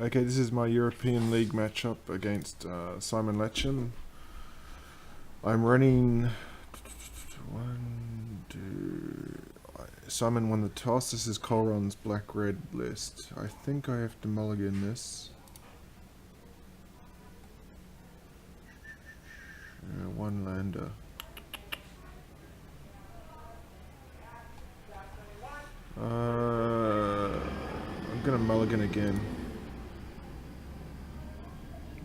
Okay, this is my European League matchup against Simon Latchum. I'm running one, two. Simon won the toss. This is Colron's black-red list. I think I have to mulligan this. One lander. I'm gonna mulligan again.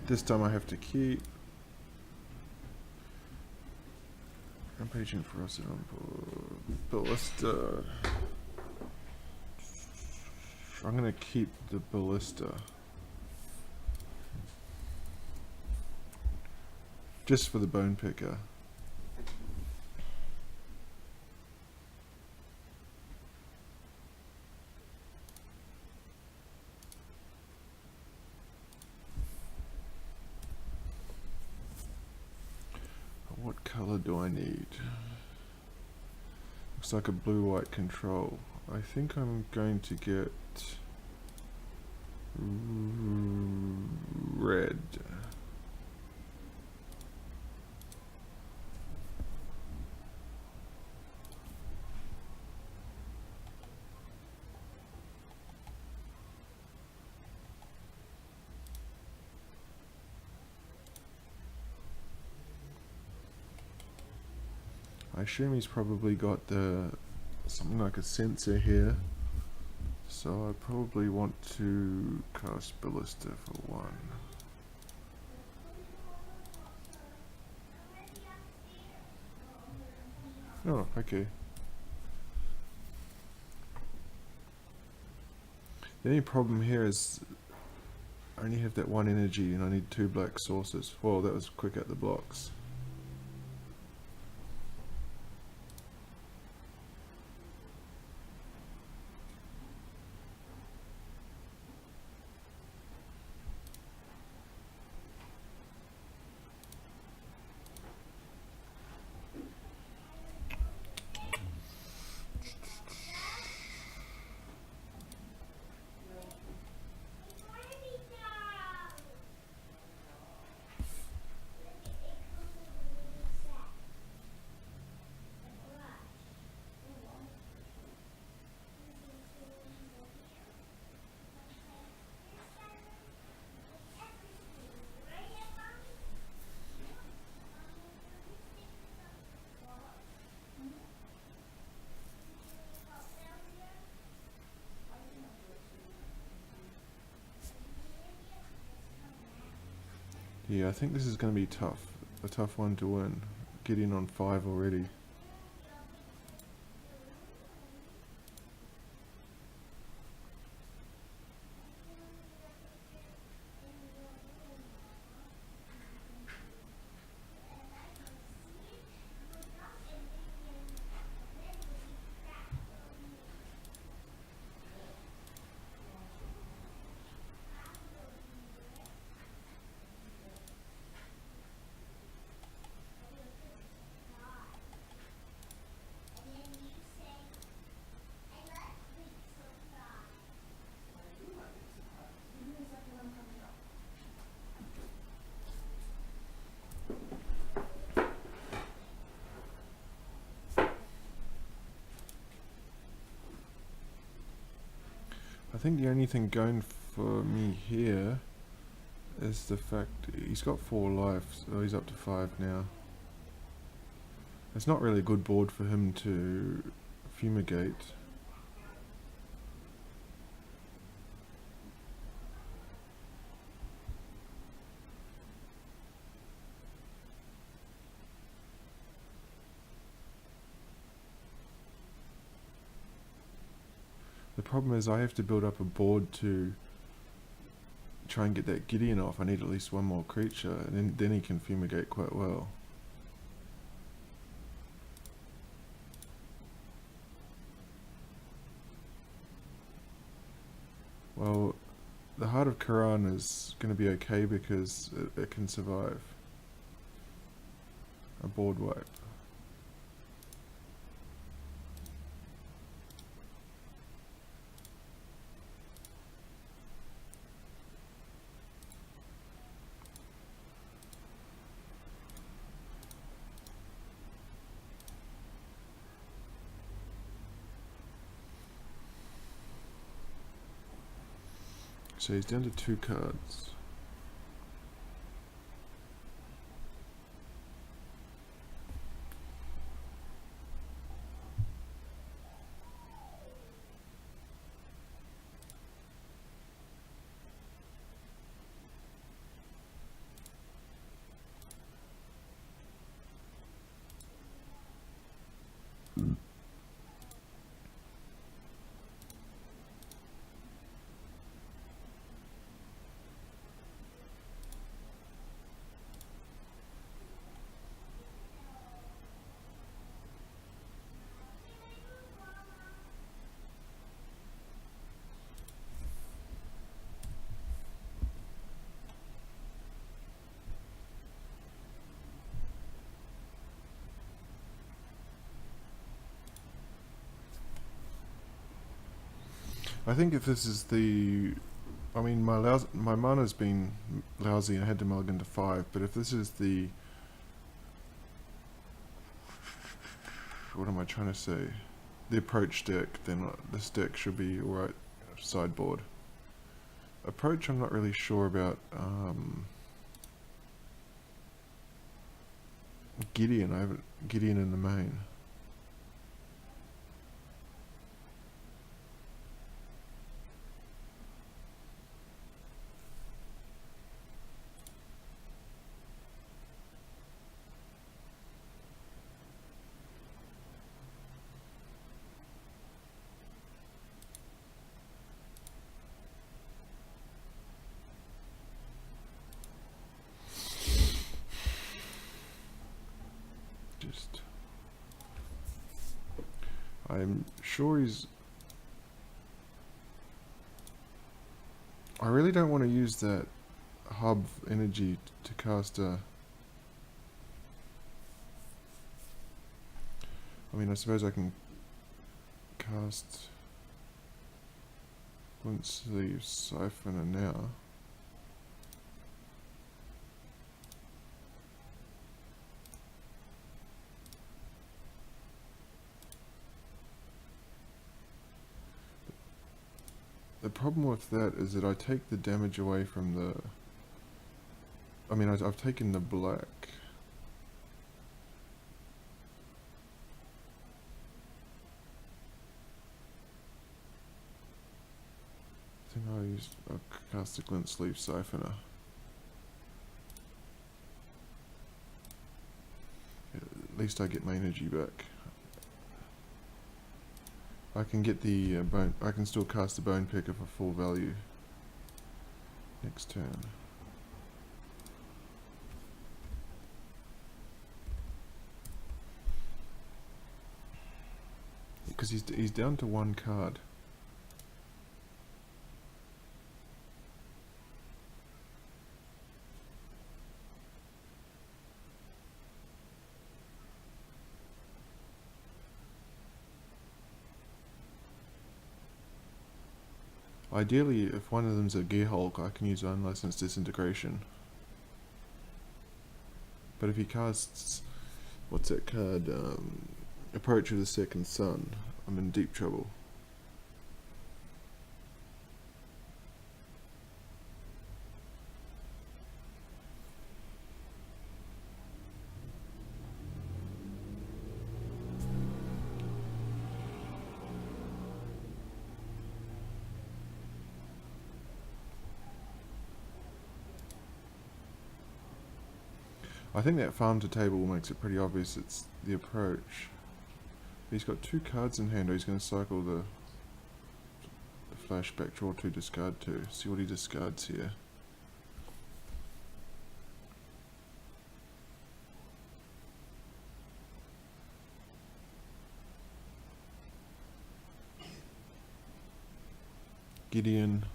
This time I have to keep. Rampaging Ferocity on Ballista. I'm gonna keep the Ballista. Just for the bone picker. What color do I need? Looks like a blue-white control. I think I'm going to get red. I assume he's probably got something like a sensor here, so I probably want to cast Ballista for one. Oh, okay. The only problem here is I only have that one energy and I need 2 black sources. Whoa, that was quick at the blocks. Yeah, I think this is going to be tough. A tough one to win. Get in on 5 already. I think the only thing going for me here is the fact he's got 4 lives, so he's up to 5 now. It's not really a good board for him to fumigate. The problem is I have to build up a board to try and get that Gideon off. I need at least one more creature, and then he can fumigate quite well. Well, the Heart of Quran is going to be okay because it can survive a board wipe. So he's down to 2 cards. I think if this is the... I mean, my mana's been lousy and I had to mulligan to 5, but if this is the... What am I trying to say? The approach deck, then this deck should be alright sideboard. Approach I'm not really sure about. Gideon, I haven't... Gideon in the main. I'm sure he's... I really don't want to use that hub energy to cast a... I mean, I suppose I can cast once the Siphoner now. The problem with that is that I take the damage away from the... I mean, I've taken the black. I think I'll cast the Glint Sleeve Siphoner. At least I get my energy back. I can get the bone. I can still cast the Bone Picker for full value next turn. Because he's down to 1 card. Ideally, if one of them's a Gear Hulk, I can use Unlicensed Disintegration. But if he casts... what's that card? Approach of the Second Sun, I'm in deep trouble. I think that farm to table makes it pretty obvious it's the approach. He's got 2 cards in hand, or he's going to cycle the flashback, draw 2, discard 2. See what he discards here. Gideon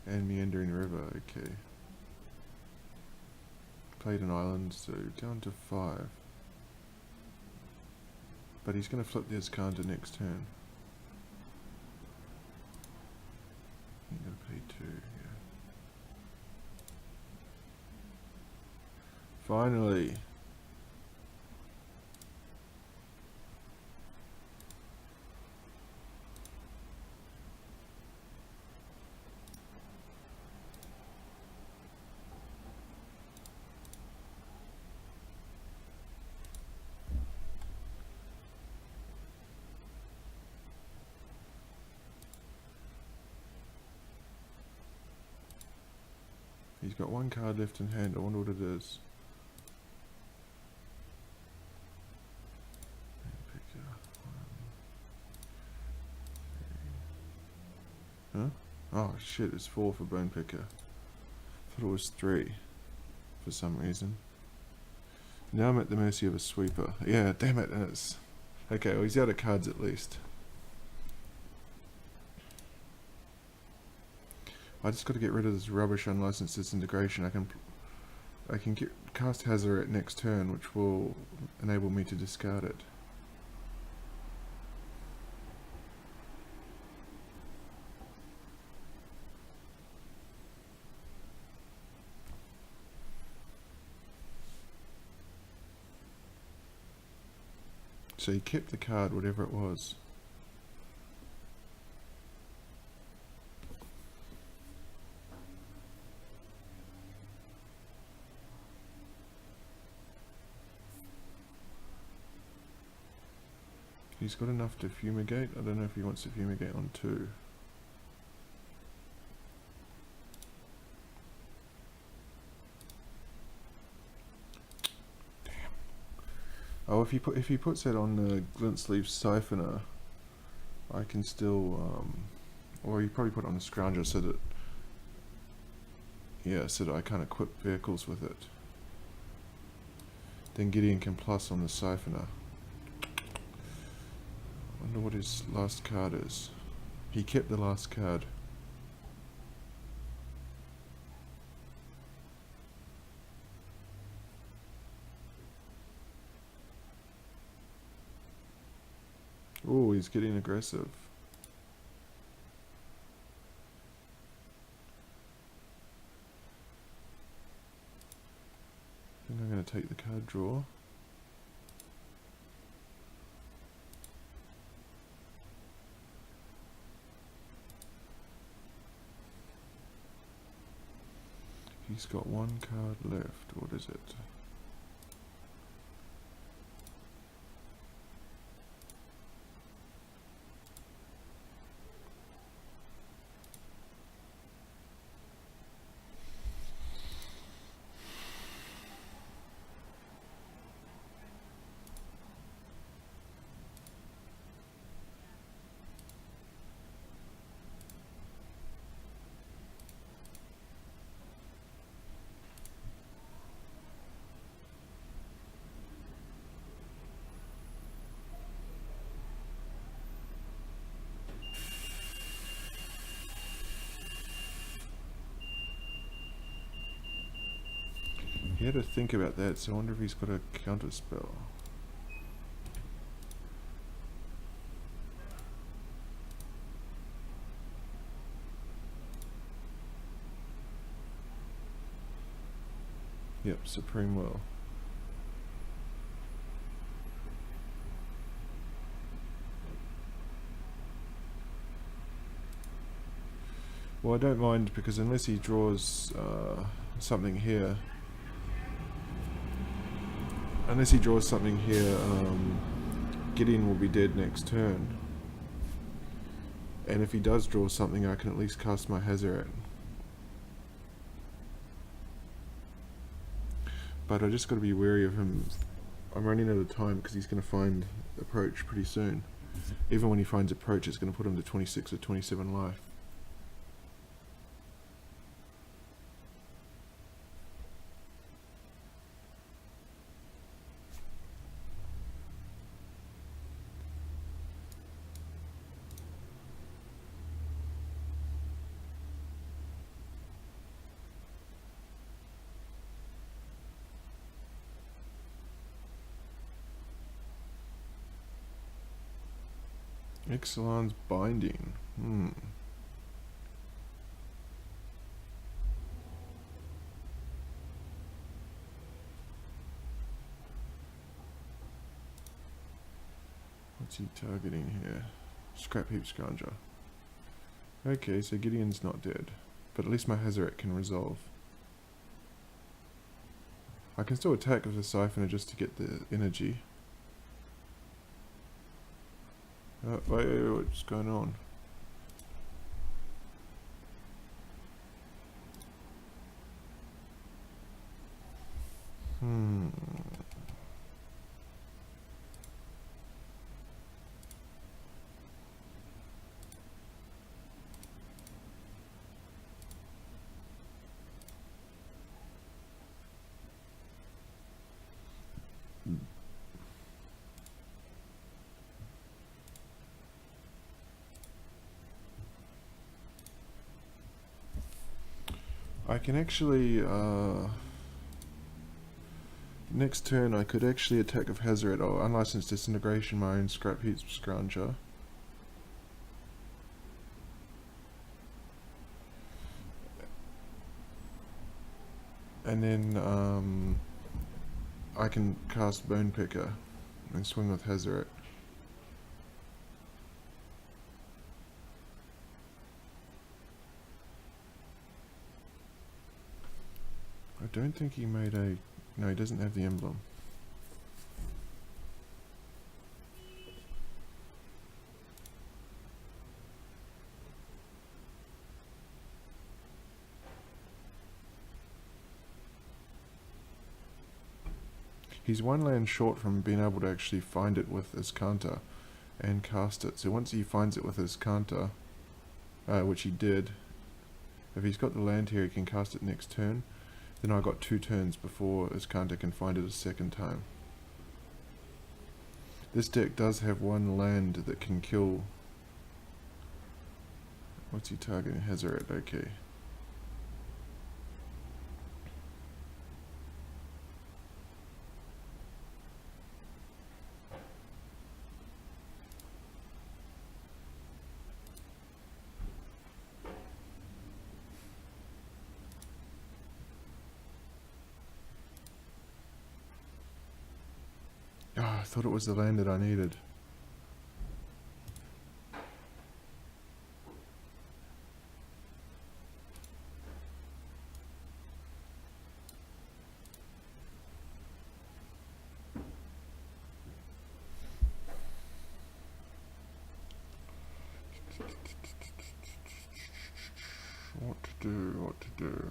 and Meandering River, okay. Played an island, so down to 5. But he's going to flip the Azcanta next turn. He's going to pay 2, yeah. Finally! He's got one card left in hand. I wonder what it is. Huh? Oh shit, it's 4 for Bone Picker. Thought it was 3 for some reason. Now I'm at the mercy of a sweeper. Yeah, damn it, and it's... Okay, well he's out of cards at least. I just got to get rid of this rubbish unlicensed disintegration. I can cast Hazoret next turn, which will enable me to discard it. So he kept the card, whatever it was. He's got enough to fumigate. I don't know if he wants to fumigate on 2. Damn. Oh, if he puts it on the glint sleeve siphoner, I can still or he probably put it on the scrounger so that so that I can't equip vehicles with it. Then Gideon can plus on the siphoner. Wonder what his last card is. He kept the last card. Oh, he's getting aggressive. I think I'm going to take the card draw. He's got one card left. What is it? He had to think about that, so I wonder if he's got a counter spell. Yep, Supreme Will. Well, I don't mind, because unless he draws something here, Gideon will be dead next turn. And if he does draw something, I can at least cast my Hazoret. But I just got to be wary of him. I'm running out of time because he's going to find Approach pretty soon. Even when he finds Approach, it's going to put him to 26 or 27 life. Ixalan's Binding. What's he targeting here? Scrap Heap Scrounger. Okay, so Gideon's not dead. But at least my Hazoret can resolve. I can still attack with the Siphoner just to get the energy. Wait, what's going on? I can actually, next turn I could actually attack with Hazoret or Unlicensed Disintegration my own Scrap Heap Scrounger. And then, I can cast Bone Picker and swing with Hazoret. I don't think he made a... No, he doesn't have the emblem. He's one land short from being able to actually find it with his counter and cast it. So once he finds it with his counter, which he did, if he's got the land here he can cast it next turn. Then I got 2 turns before his counter can find it a second time. This deck does have one land that can kill... What's he targeting? Hazoret, okay. Ah, I thought it was the land that I needed. What to do, what to do.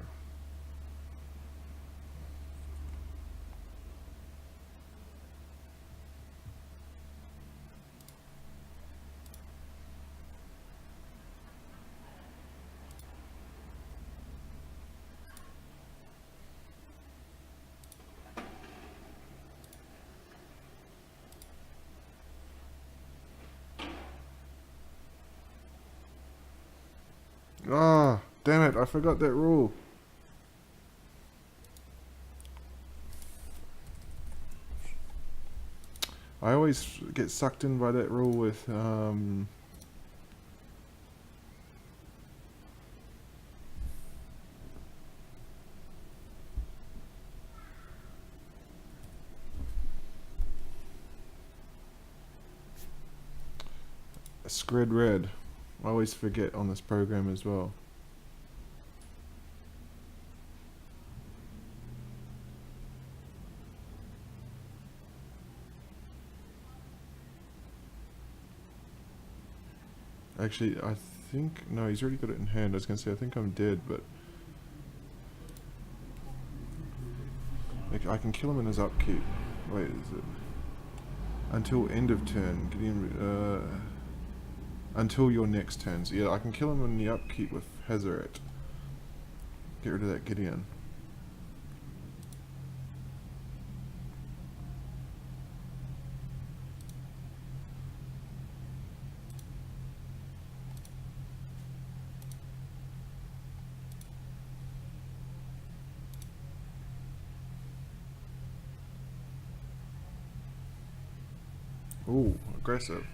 Ah, damn it, I forgot that rule. I always get sucked in by that rule with, Scred Red. I always forget on this program as well. Actually, I think... No, he's already got it in hand. I was going to say, I think I'm dead, but... Like, I can kill him in his upkeep. Wait, is it... Until end of turn. Gideon, until your next turn. So yeah, I can kill him in the upkeep with Hazoret. Get rid of that Gideon. Ooh, aggressive.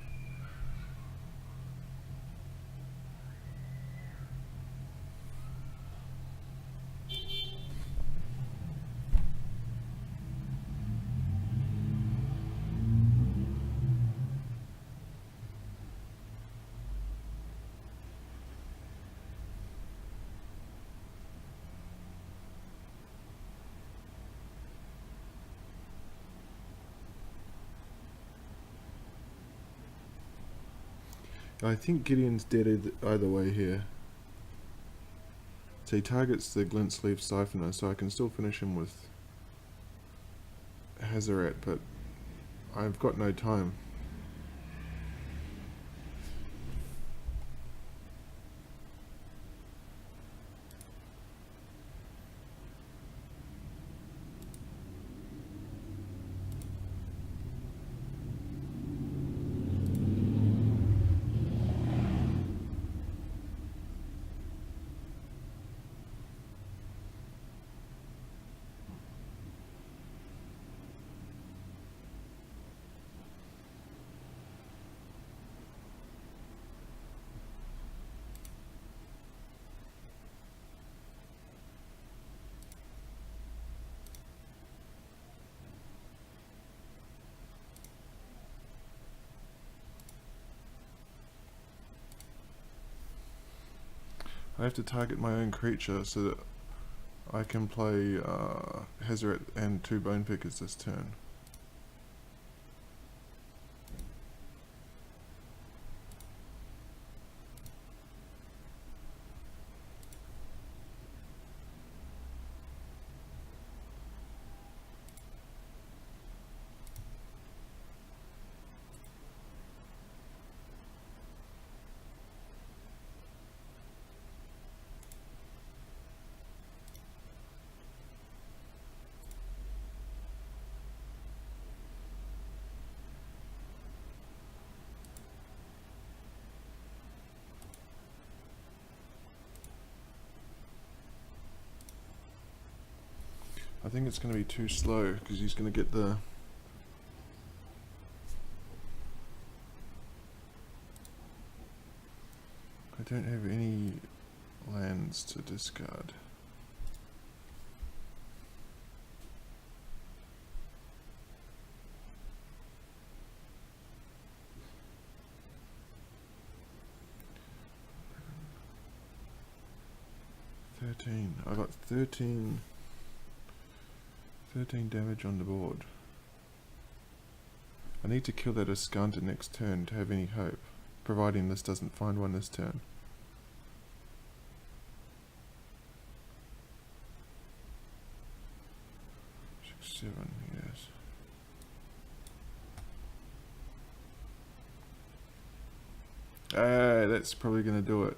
I think Gideon's dead either way here. So he targets the Glint Sleeve Siphoner, so I can still finish him with Hazoret, but I've got no time. I have to target my own creature so that I can play Hezeret and 2 Bone Pickers this turn. I think it's going to be too slow because he's going to get the... I don't have any lands to discard. I got 13 damage on the board. I need to kill that Ascanta next turn to have any hope, providing this doesn't find one this turn. Six, 7, yes. That's probably going to do it.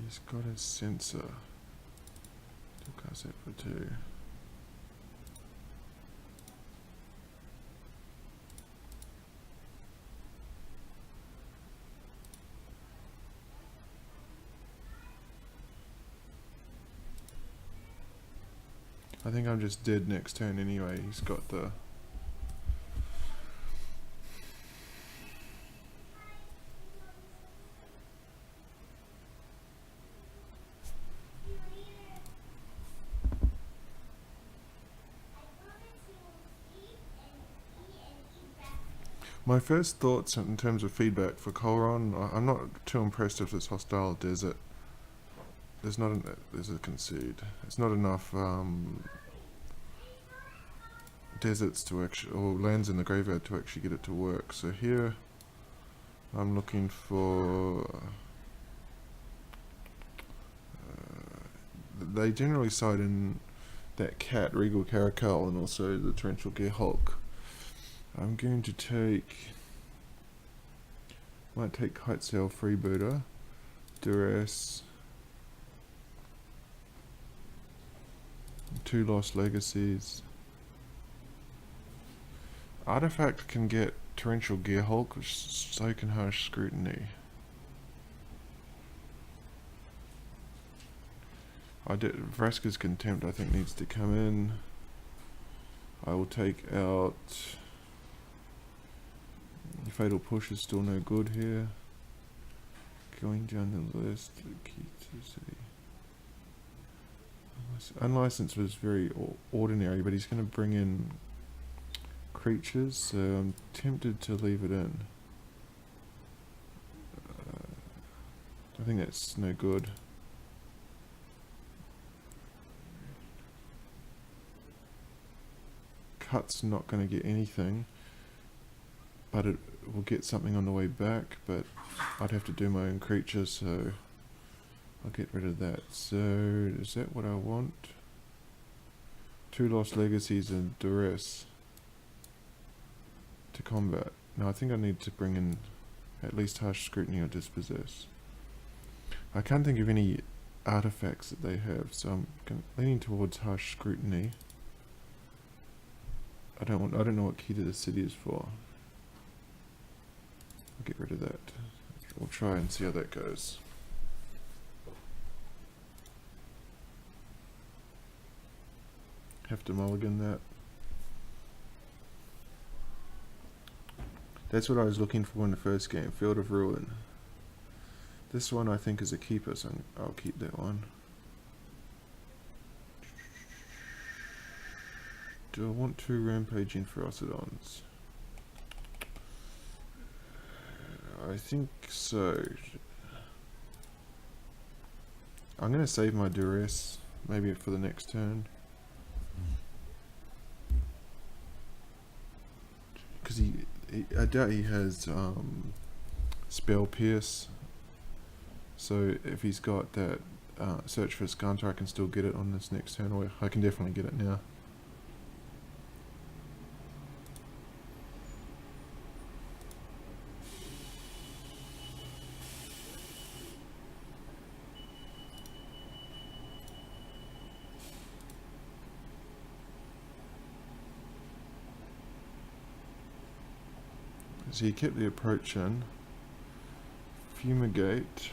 He's got a sensor. Still cast that for 2. I think I'm just dead next turn anyway. He's got the... My first thoughts in terms of feedback for Colron, I'm not too impressed with this hostile desert. There's a concede. It's not enough deserts to actually, or lands in the graveyard to actually get it to work. So here, I'm looking for... they generally side in that cat, Regal Caracal, and also the Torrential Gear Hulk. I'm going to take... might take Kite Sail Freebooter, Duress, 2 Lost Legacies. Artifact can get Torrential Gear Hulk, so can Harsh Scrutiny. Vraska's Contempt I think needs to come in. I will take out... Fatal Push is still no good here. Going down the list, key to see. Unlicensed was very ordinary, but he's going to bring in creatures, so I'm tempted to leave it in. I think that's no good. Cut's not going to get anything, but it will get something on the way back, but I'd have to do my own creature, so I'll get rid of that. So, is that what I want? 2 Lost Legacies and Duress to combat. Now I think I need to bring in at least Harsh Scrutiny or Dispossess. I can't think of any artifacts that they have, so I'm leaning towards Harsh Scrutiny. I don't know what Key to the City is for. I'll get rid of that. We'll try and see how that goes. Have to mulligan that. That's what I was looking for in the first game, Field of Ruin. This one I think is a keeper, so I'll keep that one. Do I want 2 rampaging Ferocidons? I think so. I'm going to save my duress, maybe for the next turn. Because I doubt he has Spell Pierce. So if he's got that Search for Scanter, I can still get it on this next turn, or I can definitely get it now. So he kept the approach in. Fumigate.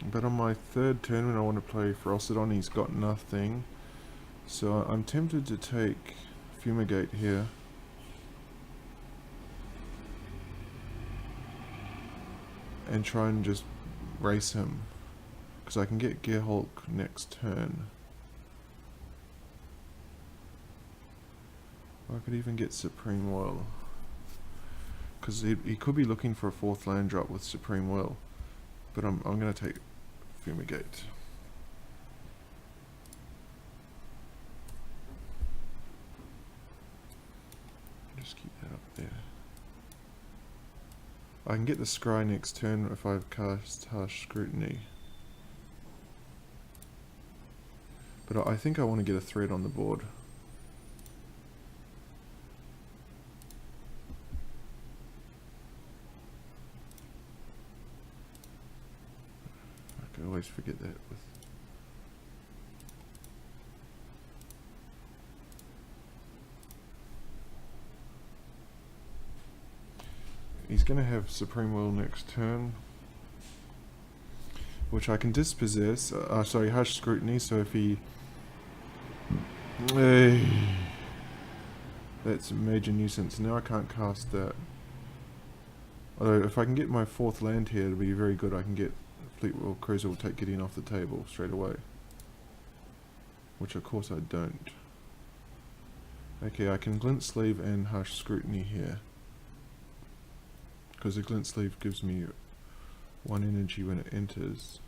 But on my third turn when I want to play Ferocidon, he's got nothing. So I'm tempted to take Fumigate here. And try and just race him. Because I can get Gearhulk next turn. Or I could even get Supreme Will. Because he could be looking for a 4th land drop with Supreme Will. But I'm going to take Fumigate. Just keep that up there. I can get the Scry next turn if I cast Harsh Scrutiny. But I think I want to get a threat on the board. I always forget that with he's going to have Supreme Will next turn, which I can dispossess. Sorry, Harsh Scrutiny. So if he that's a major nuisance. Now I can't cast that. Although if I can get my 4th land here, it'll be very good. I can get Fleetwheel Cruiser will take Gideon off the table straight away. Which of course I don't. Okay, I can Glint Sleeve and Harsh Scrutiny here. Because the Glint Sleeve gives me 1 energy when it enters.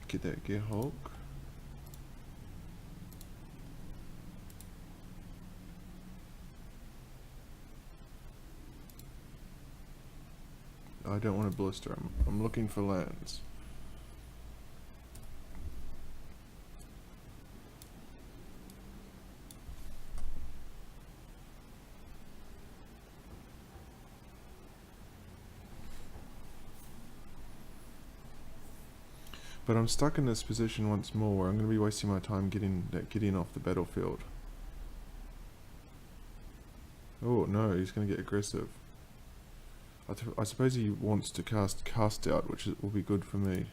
Get that Gearhulk. I don't want a blister. I'm looking for lands. But I'm stuck in this position once more where I'm going to be wasting my time getting that Gideon off the battlefield. Oh no, he's going to get aggressive. I suppose he wants to cast out, which will be good for me.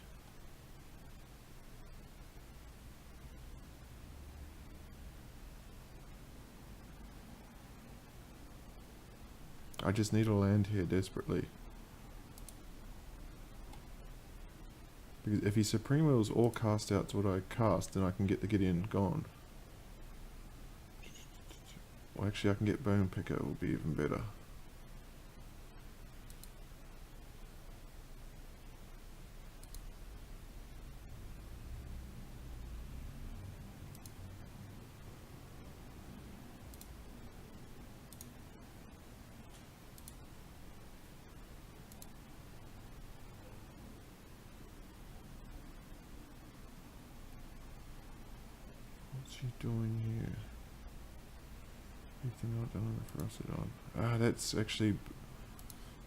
I just need a land here desperately. Because if he Supreme Wills or cast out's what I cast, then I can get the Gideon gone. Well, actually I can get Bone Picker, it will be even better. What's he doing here? Anything not done on the Ferocidon? Ah, that's actually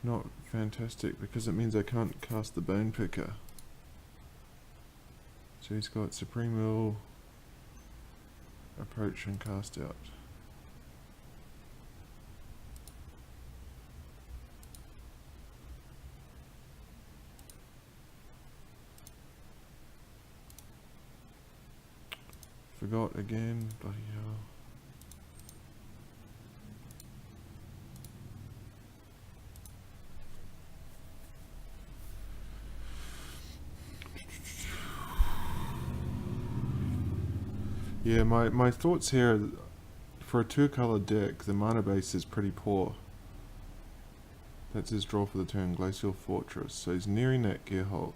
not fantastic because it means I can't cast the Bone Picker. So he's got Supreme Will, approach and cast out. Forgot again, bloody hell. Yeah, my thoughts here, for a 2-color deck, the mana base is pretty poor. That's his draw for the turn, Glacial Fortress. So he's nearing that Gearhulk.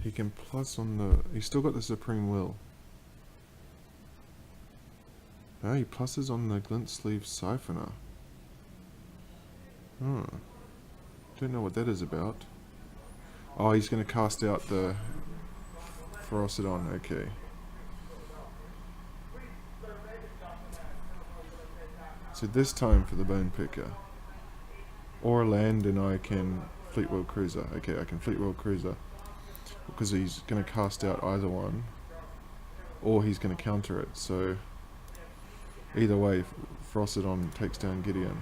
He can plus on the... He's still got the Supreme Will. Oh, he pluses on the Glint Sleeve Siphoner. Hmm. Don't know what that is about. Oh, he's going to cast out the Ferocidon, okay. So this time for the Bone Picker. Or land and I can Fleetwheel Cruiser. Okay, I can Fleetwheel Cruiser. Because he's going to cast out either one. Or he's going to counter it, so... Either way, Ferocidon takes down Gideon.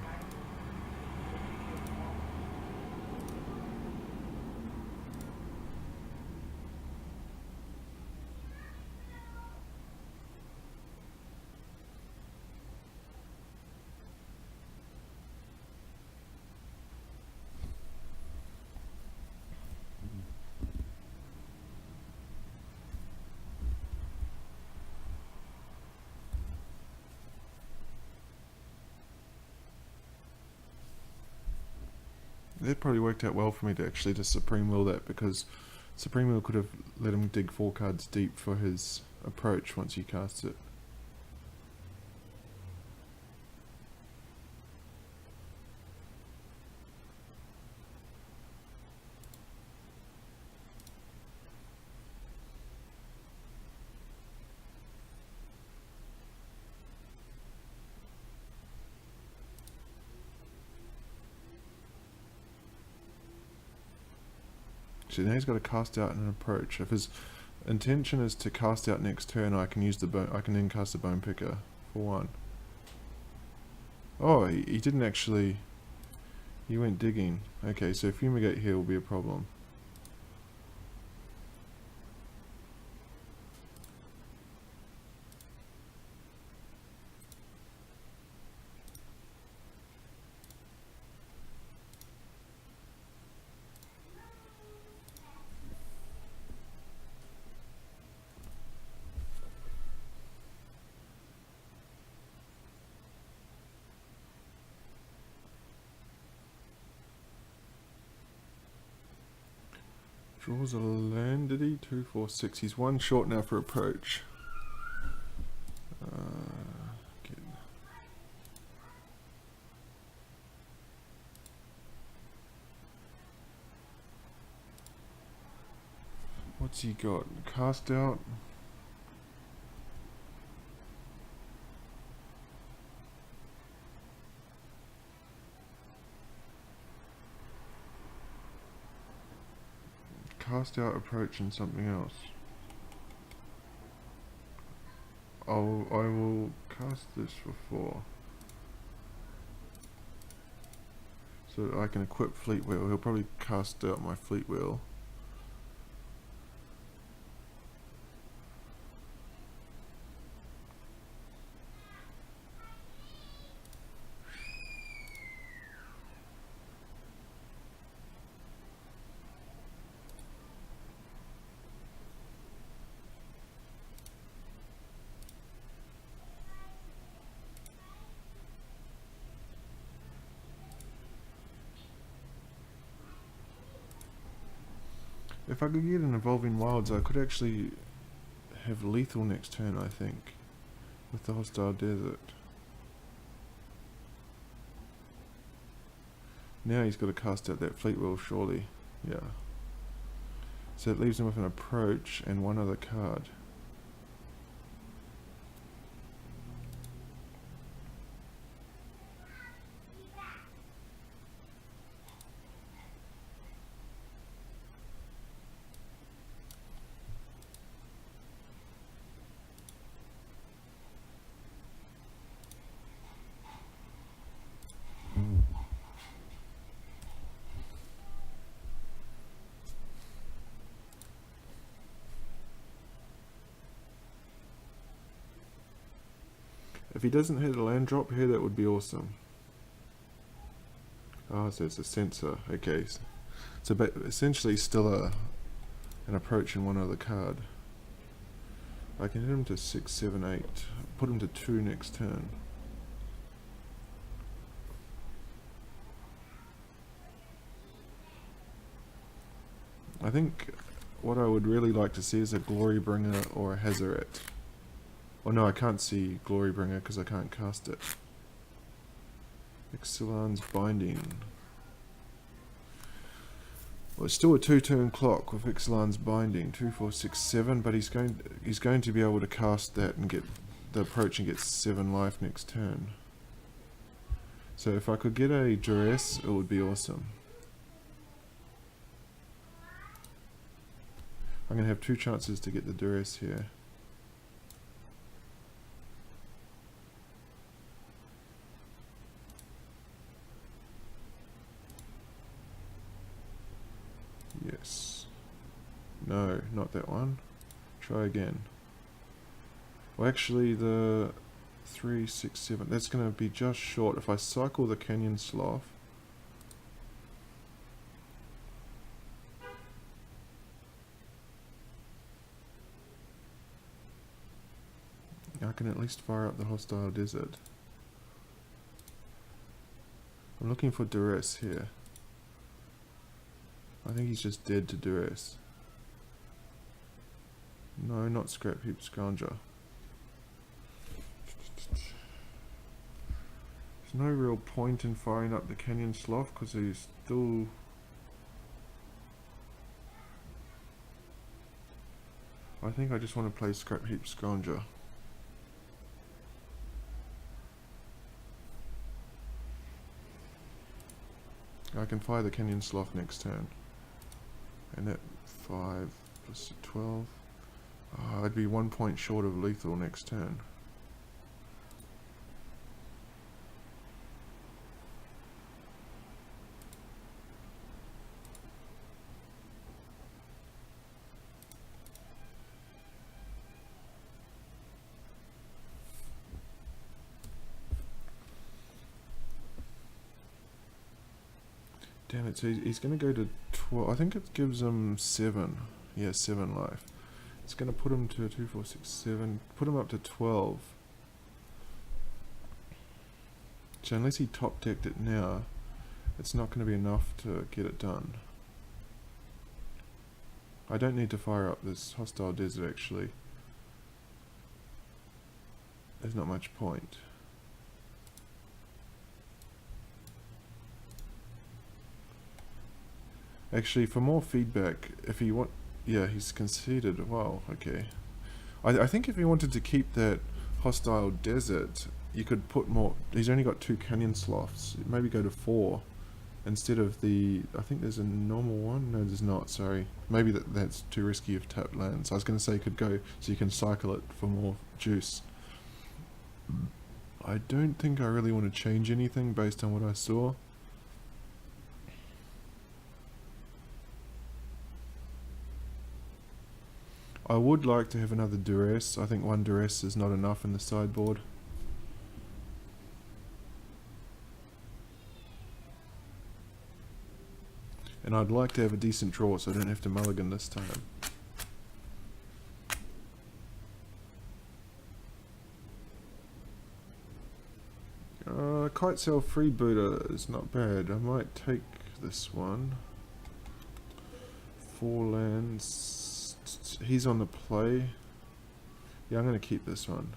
That probably worked out well for me to actually just Supreme Will that, because Supreme Will could have let him dig 4 cards deep for his approach once he casts it. So now he's got to cast out an approach. If his intention is to cast out next turn, I can use the bone. I can then cast the Bone Picker for 1. Oh, he didn't actually. He went digging. Okay, so Fumigate here will be a problem. Draws a land, did he? 2, 4, 6. He's 1 short now for approach. Good. What's he got? Cast out. Cast out, approach, and something else. I will cast this for 4. So I can equip Fleet Wheel. He'll probably cast out my Fleet Wheel. If I could get an Evolving Wilds, I could actually have lethal next turn, I think, with the Hostile Desert. Now he's got to cast out that Fleet Wheel, surely. Yeah. So it leaves him with an approach and 1 other card. If he doesn't hit a land drop here, that would be awesome. Oh, so it's a sensor. Okay, so essentially still an approach in one other card. I can hit him to 6, 7, 8. Put him to 2 next turn. I think what I would really like to see is a Glorybringer or a Hazoret. Oh no, I can't see Glorybringer because I can't cast it. Ixalan's Binding. Well, it's still a 2-turn clock with Ixalan's Binding. 2, 4, 6, 7, but he's going to be able to cast that and get the approach and get 7 life next turn. So if I could get a Duress, it would be awesome. I'm going to have 2 chances to get the Duress here. Yes. No, not that one. Try again. Well, actually, the 3, 6, 7. That's going to be just short. If I cycle the Canyon Sloth. I can at least fire up the Hostile Desert. I'm looking for Duress here. I think he's just dead to Duress. No, not Scrap Heap Scrounger. There's no real point in firing up the Canyon Sloth because he's still... I think I just want to play Scrap Heap Scrounger. I can fire the Canyon Sloth next turn. And at 5 plus 12. I'd be 1 point short of lethal next turn. Damn it, so he's going to go to 12. I think it gives him 7. Yeah, 7 life. It's going to put him to 2, 4, 6, 7. Put him up to 12. So unless he top decked it now, it's not going to be enough to get it done. I don't need to fire up this Hostile Desert actually. There's not much point. Actually, for more feedback, if he want... Yeah, he's conceded. Wow, okay. I think if he wanted to keep that Hostile Desert, you could put more... He's only got 2 Canyon Sloths. Maybe go to 4 instead of the... I think there's a normal one. No, there's not, sorry. Maybe that's too risky of tapped lands. I was going to say you could go so you can cycle it for more juice. I don't think I really want to change anything based on what I saw. I would like to have another Duress. I think 1 Duress is not enough in the sideboard. And I'd like to have a decent draw so I don't have to mulligan this time. Kitesail Freebooter is not bad. I might take this one. 4 lands. He's on the play. Yeah, I'm going to keep this one.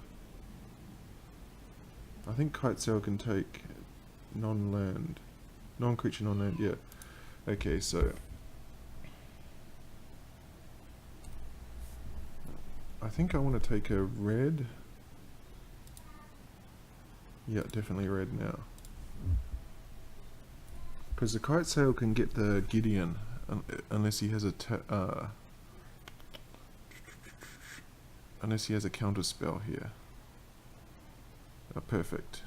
I think Kitesail can take non-land. Non-creature, non-land, yeah. Okay, so... I think I want to take a red. Yeah, definitely red now. Because the Kitesail can get the Gideon, unless he has a unless he has a counter spell here. Oh, perfect.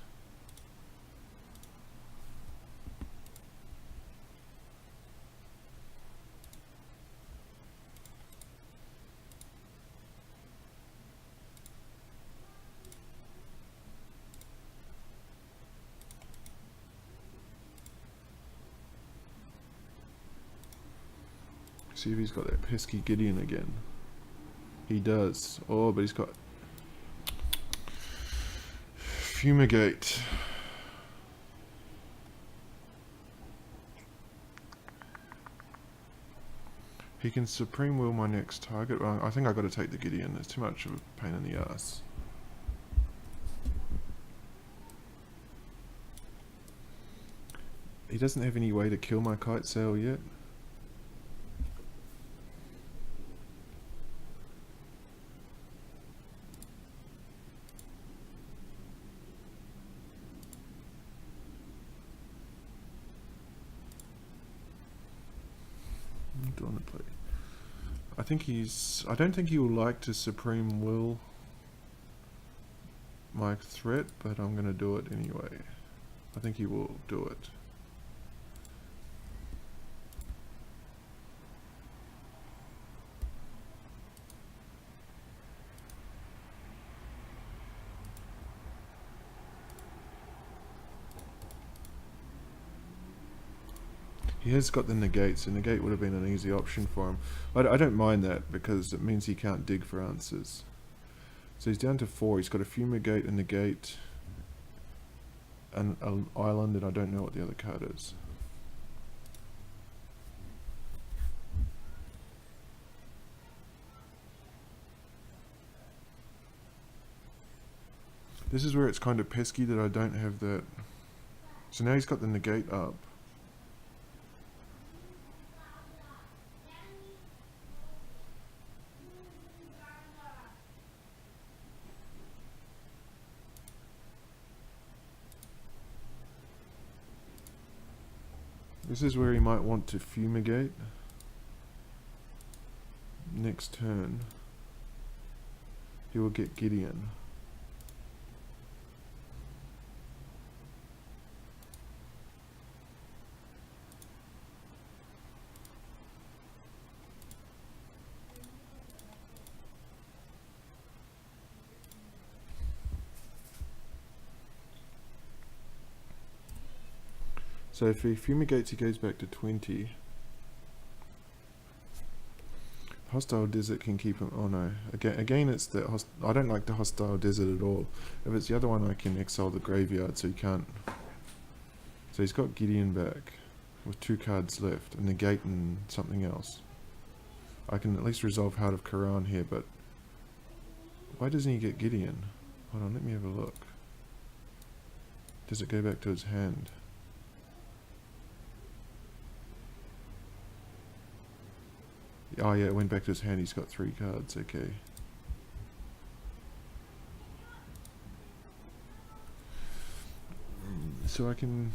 See if he's got that pesky Gideon again. He does. Oh, but he's got Fumigate. He can Supreme Will my next target. Well, I think I got to take the Gideon. It's too much of a pain in the ass. He doesn't have any way to kill my Kite Sail yet. I don't think he will like to Supreme Will my threat, but I'm going to do it anyway. I think he will do it. He has got the negate, so negate would have been an easy option for him. I don't mind that because it means he can't dig for answers. So he's down to 4. He's got a Fumigate, a negate, and an island, and I don't know what the other card is. This is where it's kind of pesky that I don't have that. So now he's got the negate up. This is where he might want to Fumigate. Next turn, he will get Gideon. So if he fumigates, he goes back to 20. Hostile Desert can keep him. Oh no! Again, it's the I don't like the Hostile Desert at all. If it's the other one, I can exile the graveyard, so he can't. So he's got Gideon back with 2 cards left, a negate and something else. I can at least resolve Heart of Quran here, but why doesn't he get Gideon? Hold on, let me have a look. Does it go back to his hand? Oh yeah, it went back to his hand. He's got 3 cards. Okay. So I can...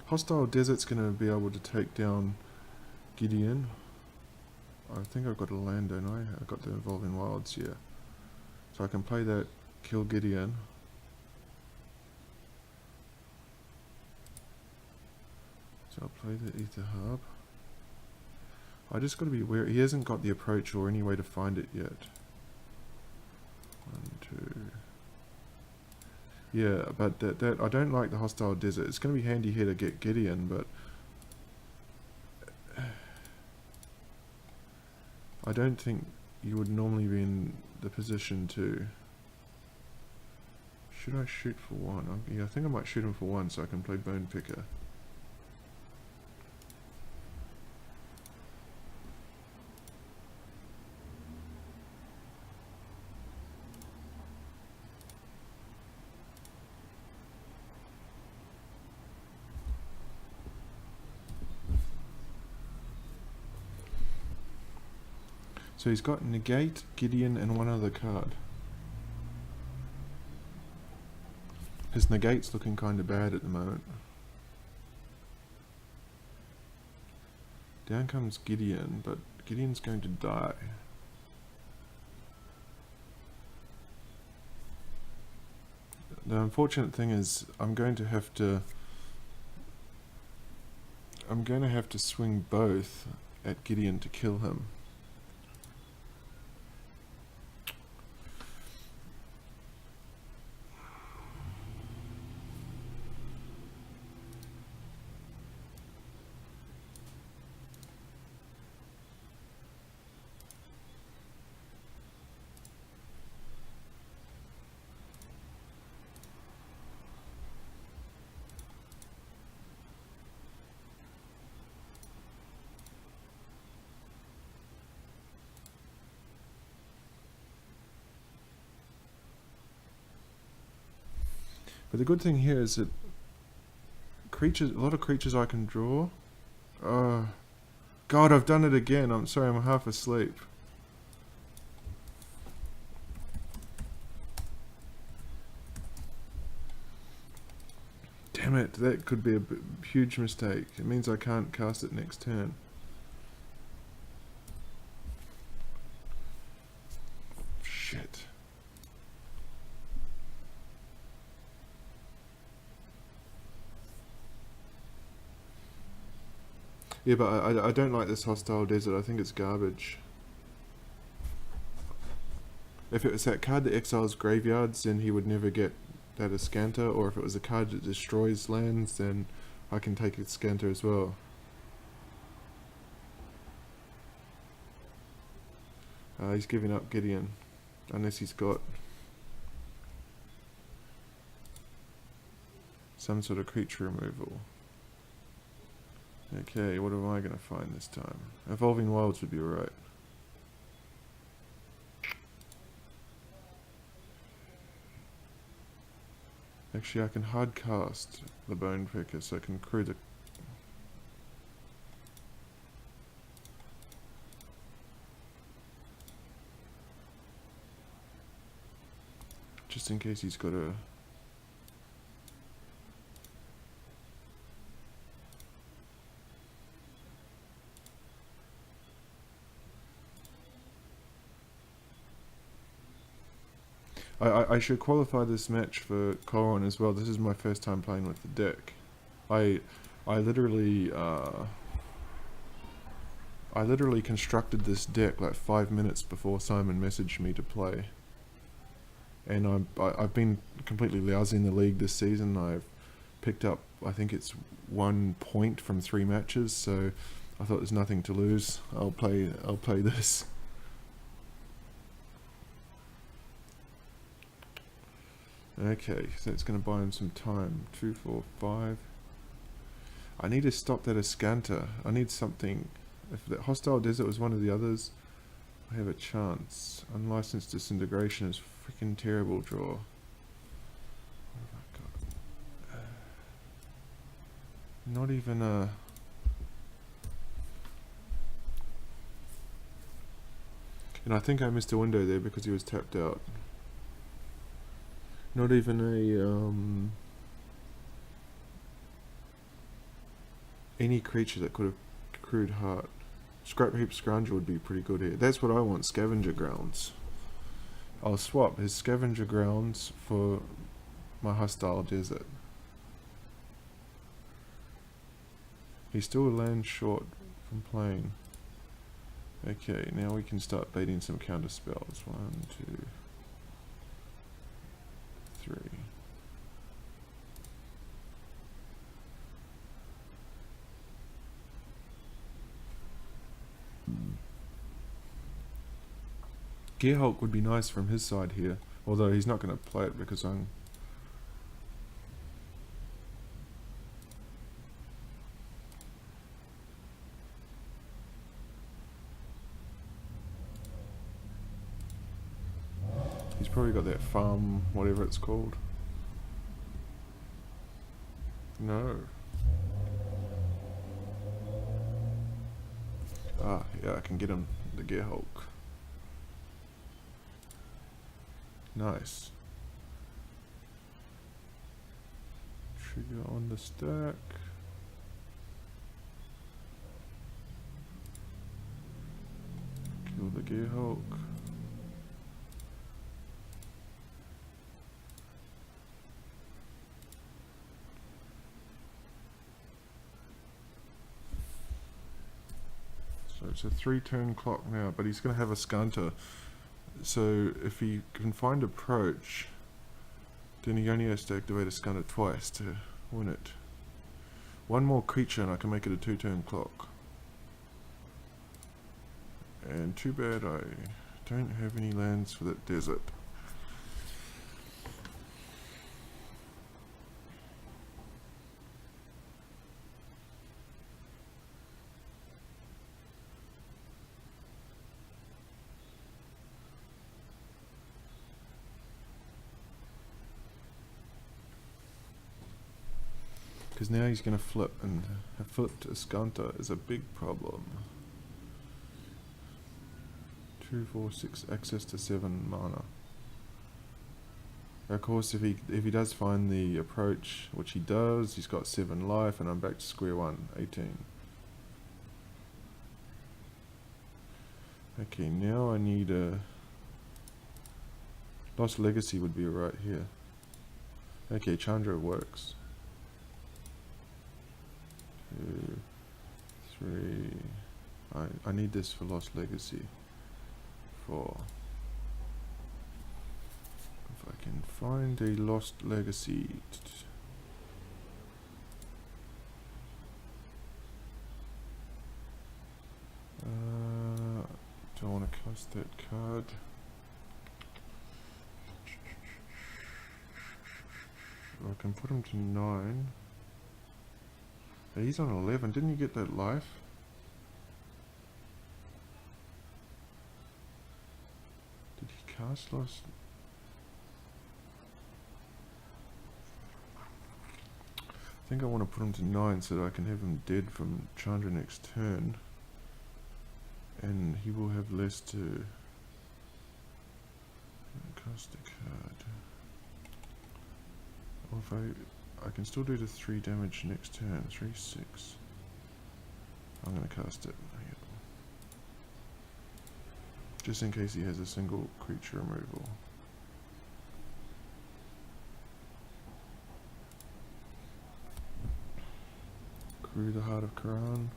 Hostile Desert's going to be able to take down Gideon. I think I've got a land, don't I? I've got the Evolving Wilds here. So I can play that, kill Gideon. So I'll play the Ether Harp. I just got to be aware, he hasn't got the approach or any way to find it yet. 1, 2... Yeah, but that I don't like the Hostile Desert. It's going to be handy here to get Gideon, but... I don't think you would normally be in the position to... Should I shoot for 1? Yeah, I think I might shoot him for 1 so I can play Bone Picker. So he's got Negate, Gideon, and 1 other card. His Negate's looking kind of bad at the moment. Down comes Gideon, but Gideon's going to die. The unfortunate thing is I'm going to have to swing both at Gideon to kill him. But the good thing here is that a lot of creatures I can draw. God, I've done it again. I'm sorry, I'm half asleep. Damn it, that could be a huge mistake. It means I can't cast it next turn. Shit. Yeah, but I don't like this hostile desert. I think it's garbage. If it was that card that exiles graveyards, then he would never get that Ascanta, or if it was a card that destroys lands, then I can take Ascanta as well. He's giving up Gideon, unless he's got some sort of creature removal. Okay, what am I going to find this time? Evolving Wilds would be alright. Actually, I can hard cast the Bone Picker, so I can crew the... just in case he's got a... I should qualify this match for Coron as well. This is my first time playing with the deck. I literally constructed this deck like 5 minutes before Simon messaged me to play. And I've been completely lousy in the league this season. I've picked up, I think it's 1 point from 3 matches, so I thought there's nothing to lose. I'll play this. Okay, so it's going to buy him some time. 2, 4, 5. I need to stop that Ascanta. I need something. If the hostile desert was one of the others, I have a chance. Unlicensed disintegration is freaking terrible draw. What have I got? Not even a... And I think I missed a window there because he was tapped out. Not even a any creature that could have crewed Heart. Scrap Heap Scrounger would be pretty good here. That's what I want, Scavenger Grounds. I'll swap his Scavenger Grounds for my Hostile Desert. He's still a land short from playing. Okay, now we can start baiting some counter spells. 1, 2, 3. Gearhulk would be nice from his side here, although he's not going to play it because I'm... He's probably got that farm, whatever it's called. No. Ah, yeah, I can get him, the Gearhulk. Nice. Trigger on the stack. Kill the Gearhulk. So it's a 3-turn clock now, but he's going to have a Ascanta. So if he can find Approach, then he only has to activate Ascanta twice to win it. 1 more creature and I can make it a 2-turn clock. And too bad I don't have any lands for that desert. Because now he's going to flip, and a flipped Escanta is a big problem. 2, 4, 6, access to 7 mana. Of course, if he does find the approach, which he does, he's got 7 life, and I'm back to square one, 18. Okay, now I need a... Lost Legacy would be right here. Okay, Chandra works. 2, 3... I need this for Lost Legacy. 4... If I can find a Lost Legacy. Don't want to cast that card. I can put him to 9. He's on 11. Didn't you get that life? Did he cast Lost? I think I want to put him to 9 so that I can have him dead from Chandra next turn. And he will have less to cast a card. Or if I can still do the 3 damage next turn. 3, 6. I'm going to cast it. Just in case he has a single creature removal. Crew the Heart of Quran.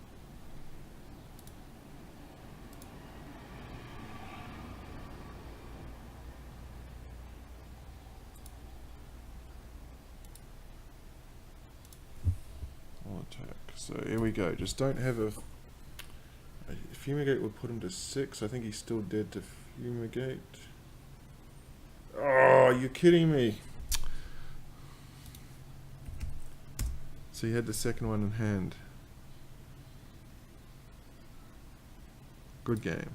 I'll attack. So here we go. Just don't have a Fumigate would put him to 6. I think he's still dead to Fumigate. Oh, you're kidding me. So he had the second one in hand. Good game.